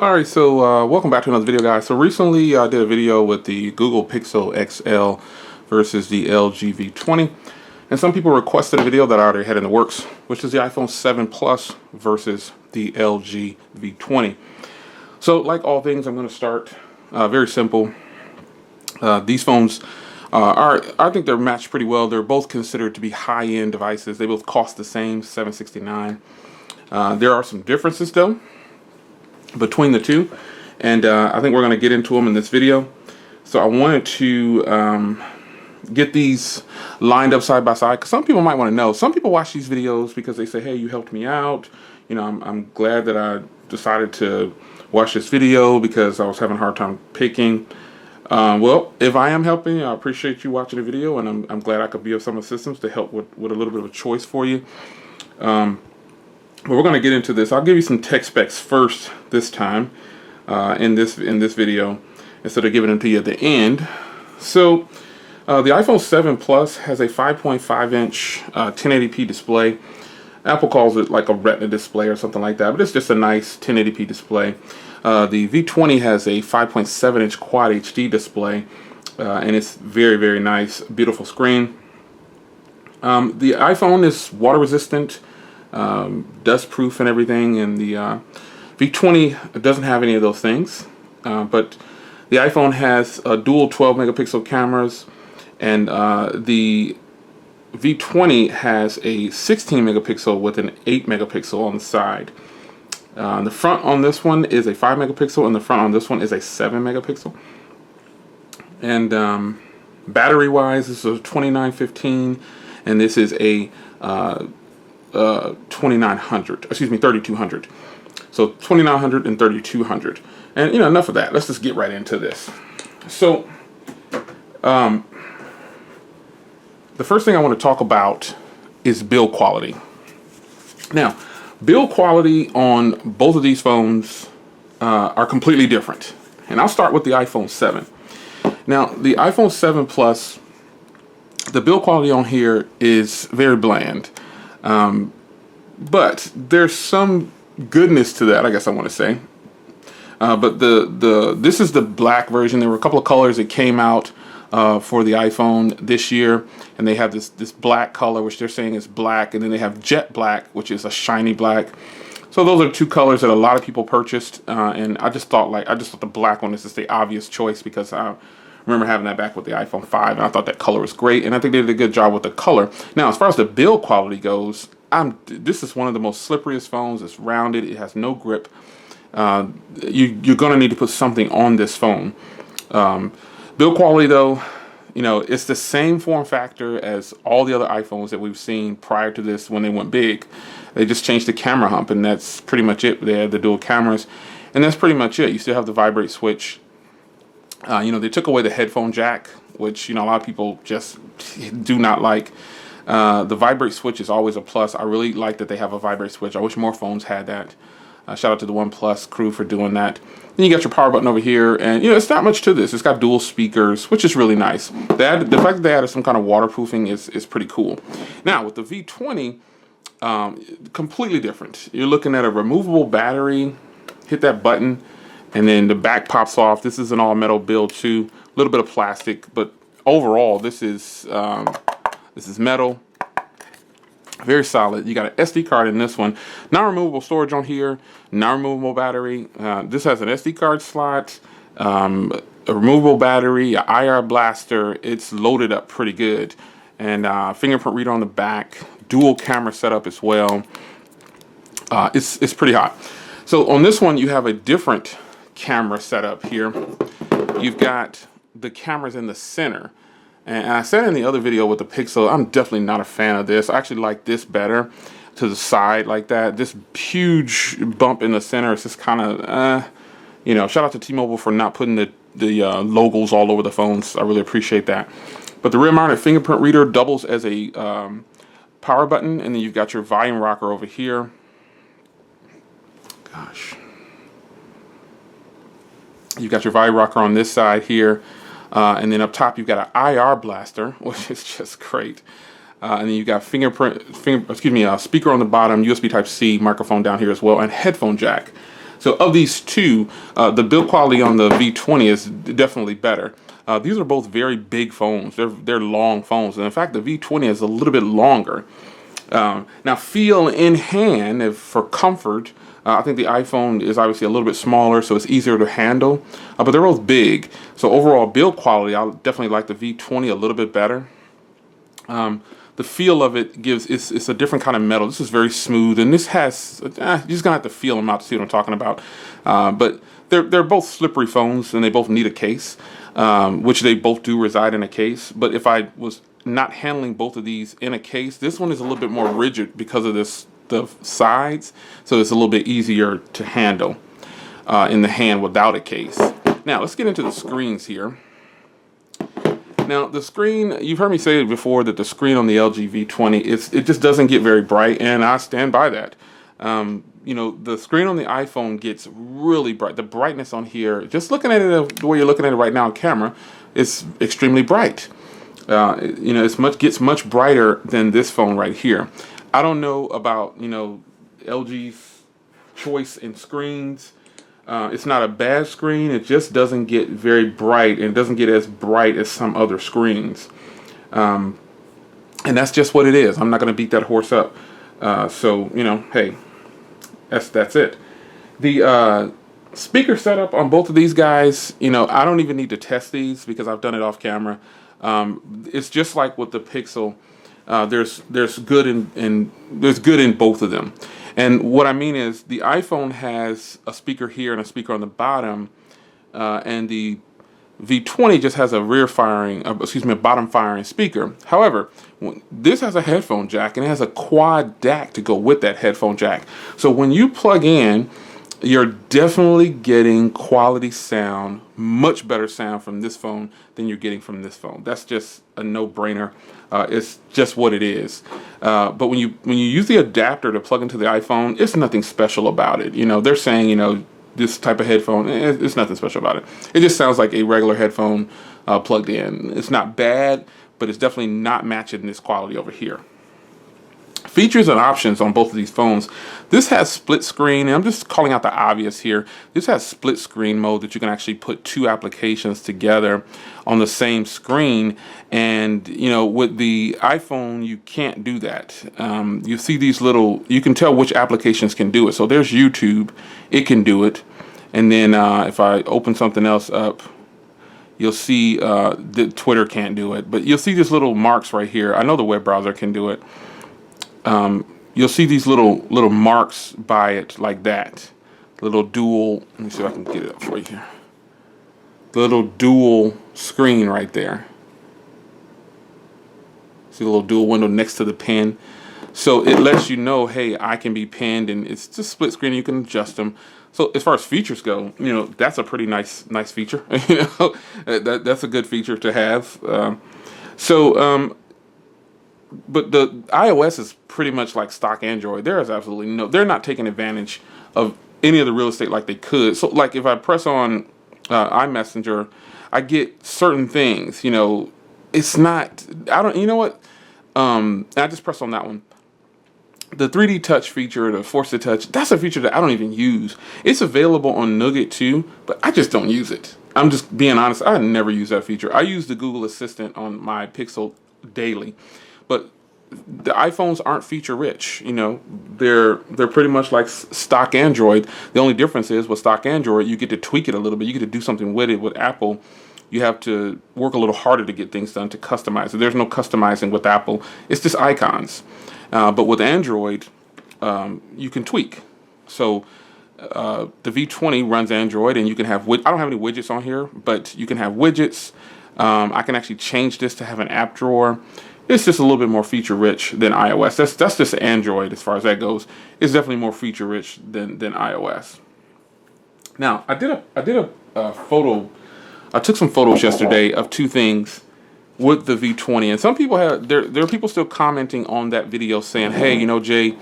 Alright, so welcome back to another video, guys. So recently I did a video with the Google Pixel XL versus the LG V20. And some people requested a video that I already had in the works, which is the iPhone 7 Plus versus the LG V20. So like all things, I'm going to start very simple. These phones I think they're matched pretty well. They're both considered to be high-end devices. They both cost the same, $769. There are some differences though between the two, and I think we're going to get into them in this video. So I wanted to get these lined up side by side, because some people might want to know. Some people watch these videos because they say, hey, you helped me out. You know, I'm glad that I decided to watch this video because I was having a hard time picking. Well, if I am helping, I appreciate you watching the video, and I'm glad I could be of some assistance to help with a little bit of a choice for you. But we're going to get into this. I'll give you some tech specs first this time in this video, instead of giving them to you at the end. So the iPhone 7 Plus has a 5.5-inch 1080p display. Apple calls it like a Retina display or something like that, but it's just a nice 1080p display. The V20 has a 5.7-inch Quad HD display, and it's very, very nice, beautiful screen. The iPhone is water resistant, dust proof and everything, and the V20 doesn't have any of those things, but the iPhone has dual 12 megapixel cameras, and the V20 has a 16 megapixel with an 8 megapixel on the side. The front on this one is a 5 megapixel, and the front on this one is a 7 megapixel. And battery wise, this is a 2915, and this is a 3200. So 2900 and 3200. And you know, enough of that. Let's just get right into this. So the first thing I want to talk about is build quality. Now, build quality on both of these phones are completely different. And I'll start with the iPhone 7. Now, the iPhone 7 Plus, the build quality on here is very bland. But there's some goodness to that, I guess I want to say. But this is the black version. There were a couple of colors that came out for the iPhone this year, and they have this black color, which they're saying is black, and then they have jet black, which is a shiny black. So those are two colors that a lot of people purchased, and I just thought the black one is just the obvious choice, because I remember having that back with the iPhone 5, and I thought that color was great, and I think they did a good job with the color. Now, as far as the build quality goes, this is one of the most slipperiest phones. It's rounded. It has no grip. You're going to need to put something on this phone. Build quality, though, you know, it's the same form factor as all the other iPhones that we've seen prior to this when they went big. They just changed the camera hump, and that's pretty much it. They had the dual cameras, and that's pretty much it. You still have the vibrate switch. You know, they took away the headphone jack, which, you know, a lot of people just do not like. The vibrate switch is always a plus. I really like that they have a vibrate switch. I wish more phones had that. Shout out to the OnePlus crew for doing that. Then you got your power button over here, and you know, it's not much to this. It's got dual speakers, which is really nice. The fact that they added some kind of waterproofing is pretty cool. Now with the V20, completely different. You're looking at a removable battery. Hit that button, and then the back pops off. This is an all metal build too. A little bit of plastic, but overall this is metal. Very solid. You got an SD card in this one. Non-removable storage on here. Non-removable battery. This has an SD card slot, a removable battery, an IR blaster. It's loaded up pretty good. And fingerprint reader on the back. Dual camera setup as well. It's pretty hot. So on this one, you have a different camera setup here. You've got the cameras in the center. And I said in the other video with the Pixel, I'm definitely not a fan of this. I actually like this better, to the side like that. This huge bump in the center is just kind of, you know, shout out to T-Mobile for not putting the logos all over the phones. I really appreciate that. But the rear-mounted fingerprint reader doubles as a power button, and then you've got your volume rocker over here. Gosh. You've got your volume rocker on this side here. And then up top, you've got an IR blaster, which is just great. And then you've got speaker on the bottom, USB Type-C, microphone down here as well, and headphone jack. So of these two, the build quality on the V20 is definitely better. These are both very big phones. They're long phones, and in fact, the V20 is a little bit longer. Now, feel in hand, if for comfort, I think the iPhone is obviously a little bit smaller, so it's easier to handle. But they're both big, so overall build quality, I definitely like the V20 a little bit better. The feel of it it's a different kind of metal. This is very smooth, and this has you're just gonna have to feel them out to see what I'm talking about. But they're both slippery phones, and they both need a case, which they both do reside in a case. But if I was not handling both of these in a case, this one is a little bit more rigid because of the sides, so it's a little bit easier to handle in the hand without a case. Now let's get into the screens here. Now the screen, you've heard me say before that the screen on the LG V20 it just doesn't get very bright, and I stand by that. You know, the screen on the iPhone gets really bright. The brightness on here, just looking at it the way you're looking at it right now on camera, it's extremely bright. You know, gets much brighter than this phone right here. I don't know about, you know, LG's choice in screens. It's not a bad screen. It just doesn't get very bright, and it doesn't get as bright as some other screens. And that's just what it is. I'm not going to beat that horse up. So, you know, hey, that's it. The speaker setup on both of these guys, you know, I don't even need to test these because I've done it off camera. It's just like with the Pixel. There's good in both of them. And what I mean is the iPhone has a speaker here and a speaker on the bottom, and the V20 just has a a bottom firing speaker. However, this has a headphone jack, and it has a quad DAC to go with that headphone jack. So when you plug in, you're definitely getting quality sound, much better sound from this phone than you're getting from this phone. That's just a no-brainer. It's just what it is. But when you use the adapter to plug into the iPhone, it's nothing special about it. You know, they're saying, you know, this type of headphone, it's nothing special about it. It just sounds like a regular headphone plugged in. It's not bad, but it's definitely not matching this quality over here. Features and options on both of these phones. This has split screen, and I'm just calling out the obvious here. This has split screen mode that you can actually put two applications together on the same screen. And, you know, with the iPhone, you can't do that. You see these little, you can tell which applications can do it. So there's YouTube, it can do it. And then if I open something else up, you'll see that Twitter can't do it. But you'll see these little marks right here. I know the web browser can do it. You'll see these little marks by it like that. Little dual, let me see if I can get it up for you here. The little dual screen right there. See the little dual window next to the pen. So it lets you know, hey, I can be pinned, and it's just split screen. You can adjust them. So as far as features go, you know, that's a pretty nice feature. You know, that's a good feature to have. But the iOS is pretty much like stock Android. There is absolutely they're not taking advantage of any of the real estate like they could. So like if I press on iMessenger, I get certain things, you know, it's not, you know what? I just press on that one. The 3D touch feature, the force to touch, that's a feature that I don't even use. It's available on Nougat too, but I just don't use it. I'm just being honest. I never use that feature. I use the Google Assistant on my Pixel daily. But the iPhones aren't feature rich, you know. They're pretty much like stock Android. The only difference is with stock Android, you get to tweak it a little bit. You get to do something with it. With Apple, you have to work a little harder to get things done, to customize it. There's no customizing with Apple. It's just icons. But with Android, you can tweak. So the V20 runs Android, and you can have I don't have any widgets on here, but you can have widgets. I can actually change this to have an app drawer. It's just a little bit more feature rich than iOS. That's just Android as far as that goes. It's definitely more feature rich than iOS. Now I did a photo. I took some photos yesterday of two things with the V20, and some people there are people still commenting on that video saying, hey, you know, Jay,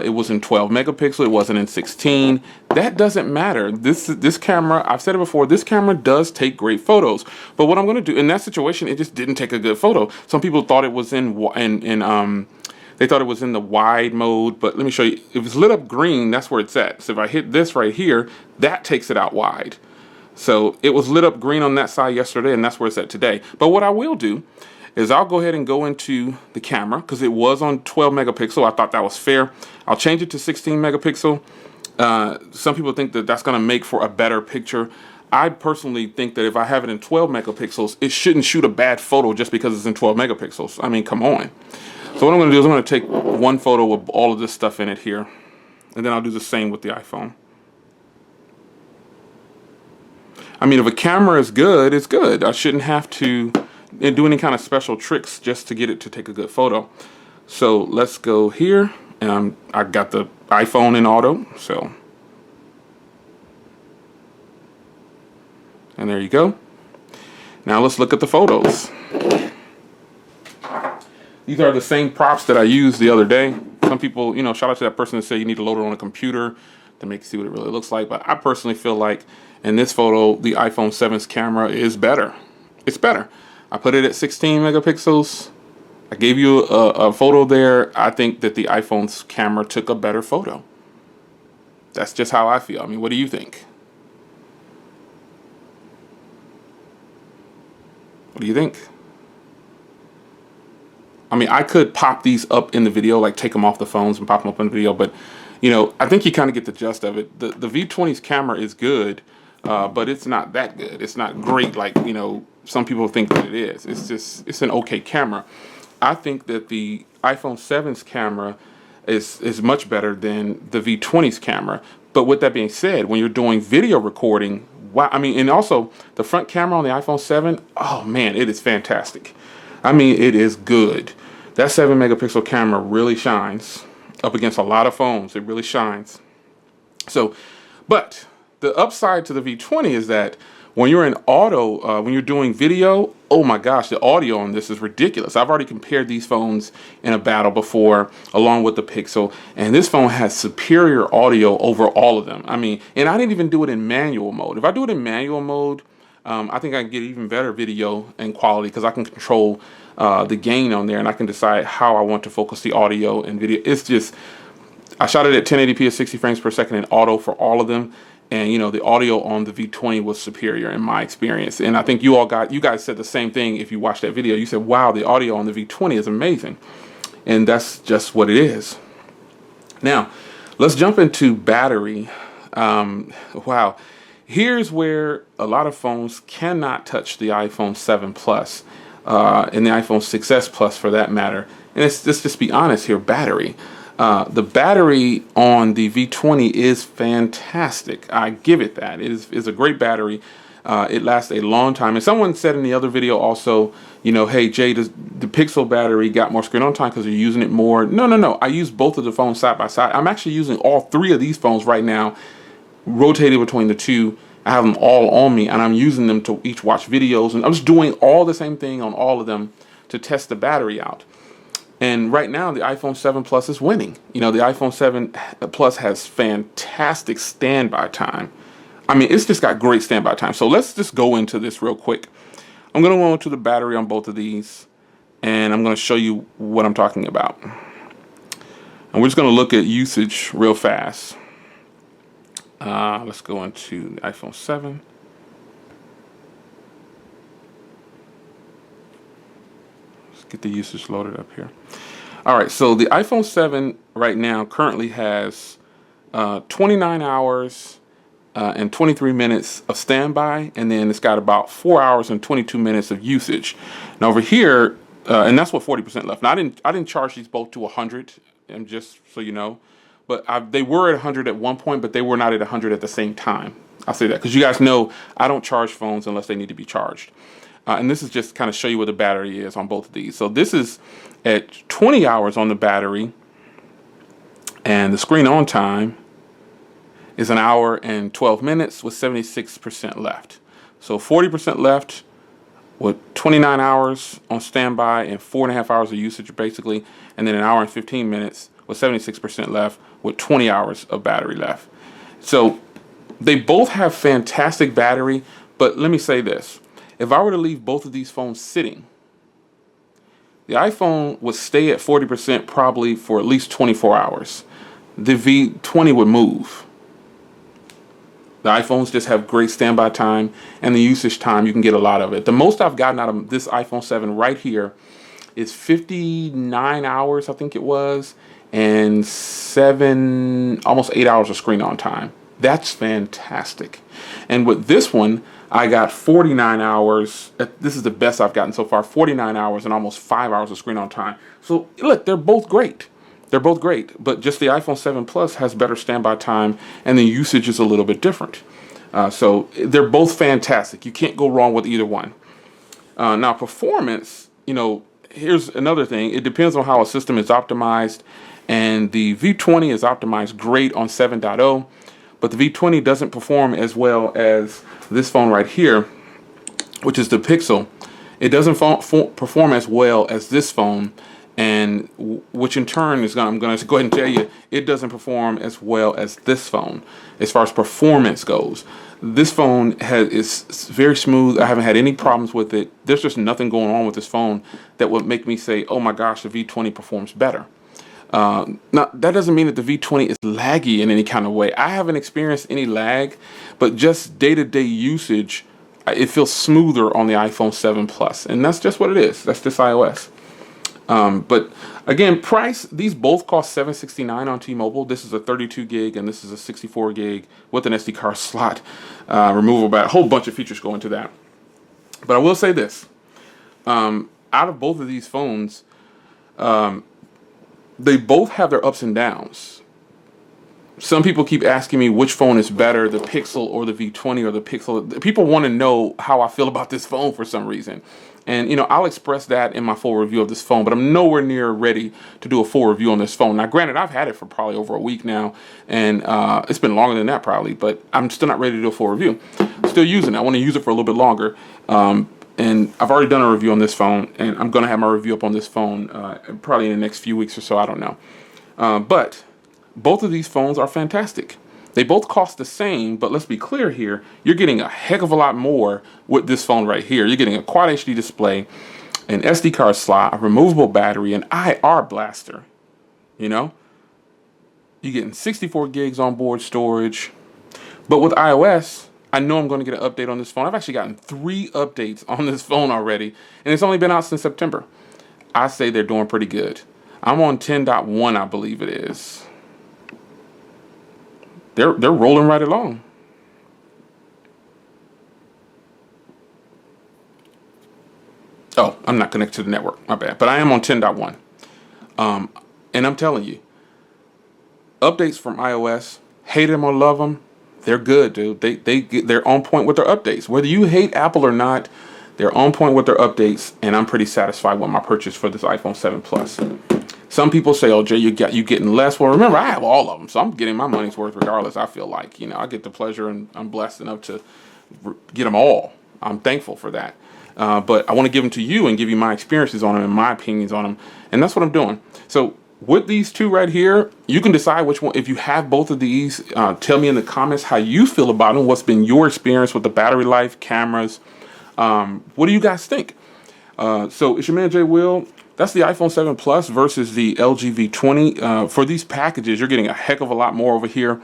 it was in 12 megapixel, it wasn't in 16. That doesn't matter. This camera, I've said it before, this camera does take great photos. But what I'm going to do in that situation, it just didn't take a good photo. Some people thought it was they They thought it was in the wide mode, but let me show you. If it's lit up green, that's where it's at. So if I hit this right here, that takes it out wide. So it was lit up green on that side yesterday, and that's where it's at today. But what I will do is I'll go ahead and go into the camera, because it was on 12 megapixel. I thought that was fair. I'll change it to 16 megapixel. Some people think that that's going to make for a better picture. I personally think that if I have it in 12 megapixels, it shouldn't shoot a bad photo just because it's in 12 megapixels. I mean, come on. So what I'm going to do is I'm going to take one photo with all of this stuff in it here, and then I'll do the same with the iPhone. I mean, if a camera is good, it's good. I shouldn't have to do any kind of special tricks just to get it to take a good photo. So let's go here, and I got the iPhone in auto, so. And there you go. Now let's look at the photos. These are the same props that I used the other day. Some people, you know, shout out to that person that said you need to load it on a computer to make you see what it really looks like. But I personally feel like in this photo, the iPhone 7's camera is better. It's better. I put it at 16 megapixels. I gave you a photo there. I think that the iPhone's camera took a better photo. That's just how I feel. I mean, what do you think? What do you think? I mean, I could pop these up in the video, like take them off the phones and pop them up in the video, but, you know, I think you kind of get the gist of it. The V20's camera is good, but it's not that good. It's not great like, you know, some people think that it is. It's just, it's an okay camera. I think that the iPhone 7's camera is much better than the V20's camera. But with that being said, when you're doing video recording, wow, I mean, and also the front camera on the iPhone 7, oh man, it is fantastic. I mean, it is good. That 7 megapixel camera really shines up against a lot of phones. It really shines. So, but the upside to the V20 is that when you're in auto, when you're doing video, oh my gosh, the audio on this is ridiculous. I've already compared these phones in a battle before, along with the Pixel, and this phone has superior audio over all of them. I mean, and I didn't even do it in manual mode. If I do it in manual mode, I think I can get even better video and quality because I can control the gain on there, and I can decide how I want to focus the audio and video. It's just, I shot it at 1080p at 60 frames per second in auto for all of them. And, you know, the audio on the V20 was superior in my experience. And I think you guys said the same thing if you watched that video. You said, wow, the audio on the V20 is amazing. And that's just what it is. Now, let's jump into battery. Wow. Here's where a lot of phones cannot touch the iPhone 7 Plus and the iPhone 6s Plus for that matter. And let's just be honest here, battery. The battery on the V20 is fantastic. I give it that. It is a great battery. It lasts a long time. And someone said in the other video also, you know, hey, Jay, the Pixel battery got more screen on time because you're using it more. No. I use both of the phones side by side. I'm actually using all three of these phones right now, rotated between the two. I have them all on me, and I'm using them to each watch videos. And I'm just doing all the same thing on all of them to test the battery out. And right now, the iPhone 7 Plus is winning. You know, the iPhone 7 Plus has fantastic standby time. I mean, it's just got great standby time. So let's just go into this real quick. I'm going to go into the battery on both of these, and I'm going to show you what I'm talking about. And we're just going to look at usage real fast. Let's go into the iPhone 7. Get the usage loaded up here. All right, so the iPhone 7 right now currently has 29 hours and 23 minutes of standby, and then it's got about 4 hours and 22 minutes of usage. Now over here, and that's what 40% left. Now I didn't charge these both to 100, and just so you know, but they were at 100 at one point, but they were not at 100 at the same time. I'll say that because you guys know I don't charge phones unless they need to be charged. And this is just kind of show you what the battery is on both of these. So this is at 20 hours on the battery, and the screen on time is 1 hour and 12 minutes with 76% left. So 40% left with 29 hours on standby and 4.5 hours of usage basically, and then 1 hour and 15 minutes with 76% left with 20 hours of battery left. So they both have fantastic battery, but let me say this. If I were to leave both of these phones sitting, The iPhone would stay at 40% probably for at least 24 hours. The V20 would move. The iPhones just have great standby time, and the usage time, you can get a lot of it. The most I've gotten out of this iPhone 7 right here is 59 hours, I think it was, and almost 8 hours of screen on time. That's fantastic. And with this one, I got 49 hours. This is the best I've gotten so far, 49 hours and almost 5 hours of screen on time. So look, they're both great. They're both great, but just the iPhone 7 Plus has better standby time, and the usage is a little bit different. So they're both fantastic. You can't go wrong with either one. Now, performance, here's another thing. It depends on how a system is optimized, and the V20 is optimized great on 7.0, but the V20 doesn't perform as well as this phone right here, which is the Pixel. It doesn't perform as well as this phone, and which in turn is I'm going to go ahead and tell you, it doesn't perform as well as this phone as far as performance goes. This phone is very smooth. I haven't had any problems with it. There's just nothing going on with this phone that would make me say, oh my gosh, the V20 performs better. Now, that doesn't mean that the V20 is laggy in any kind of way. I haven't experienced any lag, but just day-to-day usage, it feels smoother on the iPhone 7 Plus, and that's just what it is. That's just iOS. But again, price, these both cost $769 on T-Mobile. This is a 32 gig and this is a 64 gig with an SD card slot, removable battery. A whole bunch of features go into that. But I will say this, out of both of these phones, they both have their ups and downs. Some people keep asking me which phone is better, the Pixel or the V20 or the Pixel. People want to know how I feel about this phone for some reason. And, I'll express that in my full review of this phone, but I'm nowhere near ready to do a full review on this phone. Now, granted, I've had it for probably over a week now, and it's been longer than that probably, but I'm still not ready to do a full review. Still using it. I want to use it for a little bit longer. And I've already done a review on this phone, and I'm going to have my review up on this phone probably in the next few weeks or so. I don't know. But both of these phones are fantastic. They both cost the same, but let's be clear here. You're getting a heck of a lot more with this phone right here. You're getting a Quad HD display, an SD card slot, a removable battery, an IR blaster. You're getting 64 gigs on board storage. But with iOS, I know I'm going to get an update on this phone. I've actually gotten 3 updates on this phone already, and it's only been out since September. I say they're doing pretty good. I'm on 10.1, I believe it is. They're rolling right along. Oh, I'm not connected to the network. My bad. But I am on 10.1. And I'm telling you, updates from iOS, hate them or love them, they're good, dude. They're on point with their updates. Whether you hate Apple or not, they're on point with their updates, and I'm pretty satisfied with my purchase for this iPhone 7 Plus. Some people say, oh, Jay, you getting less. Well, remember, I have all of them, so I'm getting my money's worth regardless. I feel like, I get the pleasure, and I'm blessed enough to get them all. I'm thankful for that. But I want to give them to you and give you my experiences on them and my opinions on them, and that's what I'm doing. So with these two right here, you can decide which one. If you have both of these, tell me in the comments how you feel about them. What's been your experience with the battery life, cameras? What do you guys think? So it's your man, Jay Will. That's the iPhone 7 Plus versus the LG V20. For these packages, you're getting a heck of a lot more over here.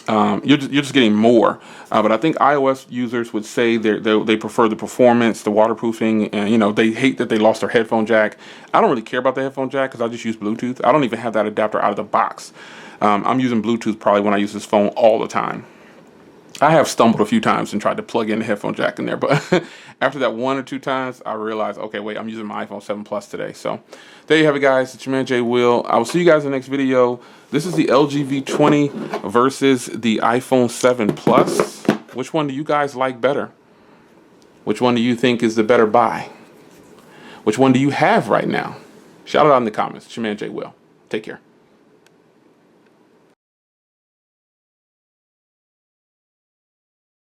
You're just getting more. But I think iOS users would say they prefer the performance, the waterproofing, and they hate that they lost their headphone jack. I don't really care about the headphone jack because I just use Bluetooth. I don't even have that adapter out of the box. I'm using Bluetooth probably when I use this phone all the time. I have stumbled a few times and tried to plug in the headphone jack in there, but after that 1 or 2 times, I realized, okay, wait, I'm using my iPhone 7 Plus today. So there you have it, guys. It's your man, Jay Will. I will see you guys in the next video. This is the LG V20 versus the iPhone 7 Plus. Which one do you guys like better? Which one do you think is the better buy? Which one do you have right now? Shout it out in the comments. It's your man, Jay Will. Take care.